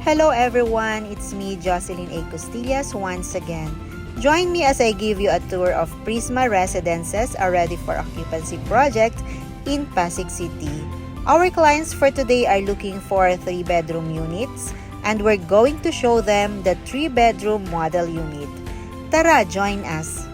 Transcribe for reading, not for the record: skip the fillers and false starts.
Hello everyone, it's me Jocelyn A. Costillas once again. Join me as I give you a tour of Prisma Residences, a ready for occupancy project in Pasig City. Our clients for today are looking for 3-bedroom units and we're going to show them the 3-bedroom model unit. Tara, join us!